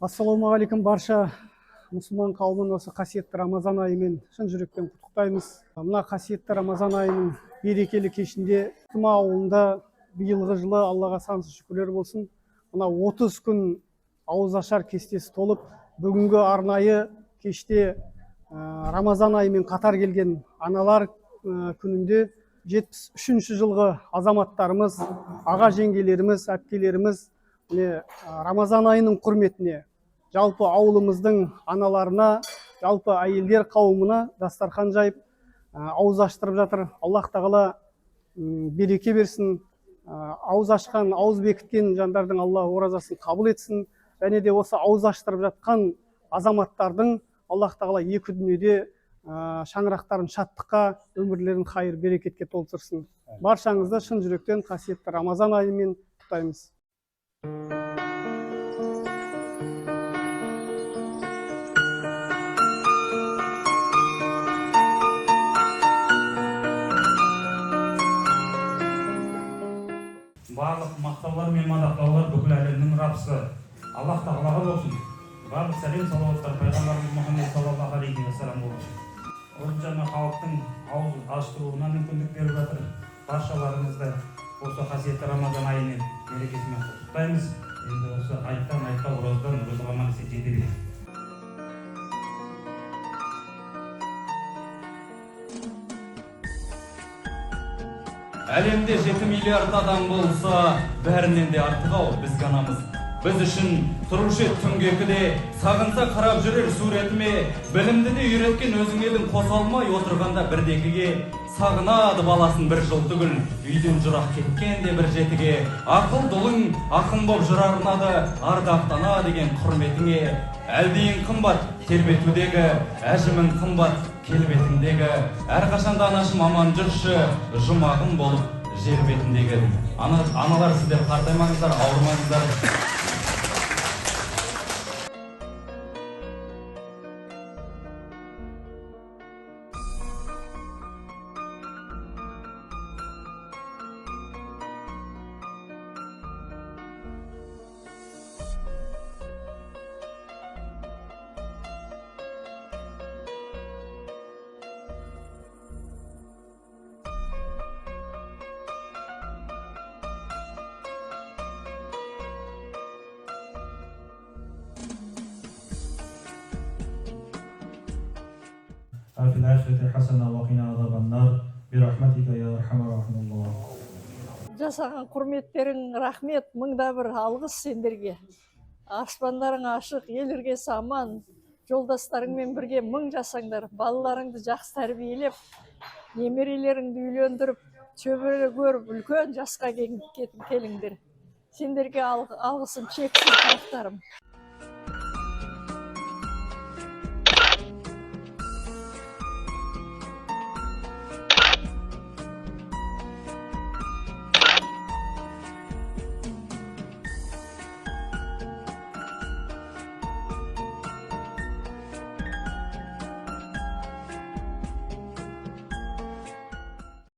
Ассалаумағалейкум барша мұсылман қауымын осы қасиетті Рамазан айымен шын жүректен құттықтаймыз. Мына қасиетті Рамазан айының берекелі кешінде Тұма ауылында биылғы жылы Аллаға сансыз шүкірлер болсын. Мына 30 күн ауызашар кестесі толып, бүгінгі арнайы кеште Рамазан айымен қатар келген аналар күнінде 73-ші жылғы азаматтарымыз, аға жеңгелеріміз, әпкелеріміз Рамазан айының құрметіне, жалпы ауылымыздың аналарына, жалпы әйелдер қауымына дастархан жайып, ауыз аштырып жатыр. Аллах тағала береке берсін. Ауыз ашқан, ауыз бекіткен жандардың Алла оразасын қабыл етсін. Және де осы ауыз аштырып жатқан азаматтардың Аллах тағала екі дүниеде шаңырақтарын шаттыққа, өмірлерін хайыр берекетке толтырсын. Баршаңызды шын жүректен қасиетті Рамазан айымен құттықтаймыз. Барлық мақтаулар мен мадақтаулар бүкіл әлемнің раббысы Аллах тағалаға болсын. Барлық сәлем салауаттар пайғамбарымыз Мұхаммед саллаллаху алейхи уассалам болсын. Осы жаңа халықтың ауыз аштыруына мүмкіндік беріп жатыр. Баршаларыңызды осы қасиетті Рамазан айымен мерекесімен құттықтаймыз. Енді осы айттан ораздан оразаға мақсат жете береді. Әлемде 7 миллиард адам болса, бәрінен де артық-ау біз ғанамыз. Біз үшін тұрушы түнгекіде, сағынса қарап жүрер суретіме, білімді де үйреткен өзің едің қоса алмай отырғанда бірдекіге, сағынады баласын бір жыл түгіл, үйден жырақ кеткен де бір жетіге, ақыл дұлың ақын боп жырарынады, ардақтана деген құрметіңе, әлдейін қымбат тербетудегі, әжімін қымбат келбетіндегі, әрқашанда анашым аман жүрші, жұмағым болып жер бетіндегі. Аналар сіздер қартаймаңыздар, ауырмаңыздар. في الآخرة حسنة وقنا عذاب النار برحمتك يا أرحم الراحمين. Жасаған құрметтерің рахмет, мыңда бір алғыс сендерге. Аспандарың ашық, елірге саман, жолдастарыңмен бірге мың жасаңдар, балаларыңды жақсы тәрбиелеп, немерелеріңді үйлендіріп, шөбере көріп, үлкен жасқа келіңдер. Сендерге алғысым шексіз, қарттарым.